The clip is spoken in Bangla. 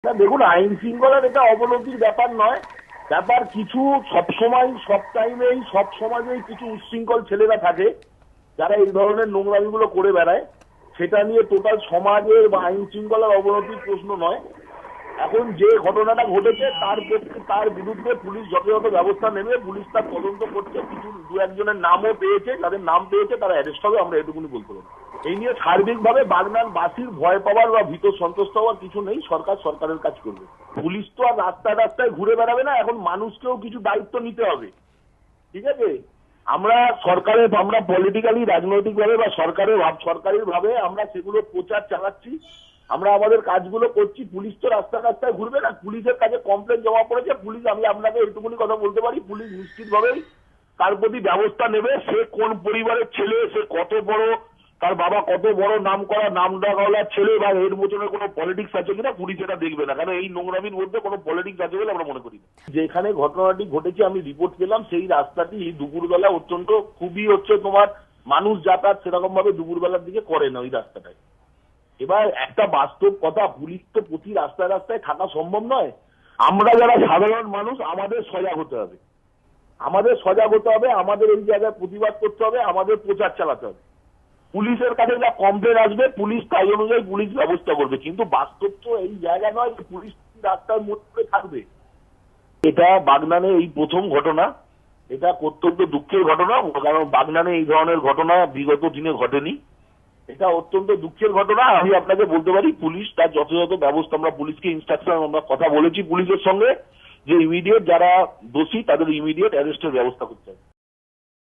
না দেখুন, আইন শৃঙ্খলার এটা অবনতির ব্যাপার নয়। ব্যাপার কিছু সবসময় সব টাইমেই সব সমাজেই কিছু উচ্ছৃঙ্খল ছেলেরা থাকে যারা এই ধরনের নোংরামিগুলো করে বেড়ায়। সেটা নিয়ে টোটাল সমাজের বা আইন শৃঙ্খলার অবনতির প্রশ্ন নয়। এখন যে ঘটনাটা ঘটেছে তার বিরুদ্ধে পুলিশ যথাযথ ব্যবস্থা নেবে। পুলিশ তার তদন্ত করছে, কিছু দু একজনের নামও পেয়েছে, তাদের নাম পেয়েছে, তারা অ্যারেস্ট হবে, আমরা এটুকুনি বলতে পারি। এই নিয়ে সার্বিকভাবে বাগনানবাসীর ভয় পাওয়ার বা ভীত সন্ত্রস্ত হওয়ার কিছু নেই। সরকারের কাজ করবে। পুলিশ তো আর রাস্তায় রাস্তায় ঘুরে বেড়াবে না, এখন মানুষকেও কিছু দায়িত্ব নিতে হবে। ঠিক আছে, আমরা পলিটিক্যালি রাজনৈতিকভাবে বা সরকারের ভাবে আমরা সেগুলো প্রচার চালাচ্ছি, আমরা আমাদের কাজগুলো করছি। পুলিশ তো রাস্তায় ঘুরবে না। পুলিশের কাছে কমপ্লেন জমা পড়েছে, পুলিশ, আমি আপনাকে এইটুকুনি কথা বলতে পারি, পুলিশ নিশ্চিতভাবেই তার প্রতি ব্যবস্থা নেবে। সে কোন পরিবারের ছেলে, সে কত বড়, তার বাবা কত বড় নাম করা নামডাকওয়ালার ছেলে, বা এর মতনে কোনো পলিটিক্স আছে কিনা পুলিশ এটা দেখবে না, কারণ এই নোংরামির মধ্যে কোনো পলিটিক্স আছে বলে আমরা মনে করি না। যেখানে ঘটনাটি ঘটেছে আমি রিপোর্ট পেলাম, সেই রাস্তাটি দুপুরবেলা অত্যন্ত খুবই তোমার মানুষ যাতায়াত সেরকম ভাবে দুপুরবেলার দিকে করে না ওই রাস্তাটায়। এবার একটা বাস্তব কথা, পুলিশ তো প্রতি রাস্তায় রাস্তায় থাকা সম্ভব নয়। আমরা যারা সাধারণ মানুষ আমাদের সজাগ হতে হবে, আমাদের এই জায়গায় প্রতিবাদ করতে হবে, আমাদের প্রচার চালাতে হবে। পুলিশের কাছে যা কমপ্লেন আসবে পুলিশ তাই অনুযায়ী পুলিশ ব্যবস্থা করবে, কিন্তু বাস্তব তো এই জায়গা নয় যে পুলিশ রাস্তার মধ্যে থাকবে। এটা বাগনানে এই প্রথম ঘটনা, এটা অত্যন্ত দুঃখের ঘটনা, কারণ বাগনানে এই ধরনের ঘটনা বিগত দিনে ঘটেনি। এটা অত্যন্ত দুঃখের ঘটনা। আমি আপনাকে বলতে পারি পুলিশ তার যথাযথ ব্যবস্থা, আমরা পুলিশকে ইনস্ট্রাকশন, আমরা কথা বলেছি পুলিশের সঙ্গে যে ইমিডিয়েট যারা দোষী তাদের ইমিডিয়েট অ্যারেস্টের ব্যবস্থা করতে হবে।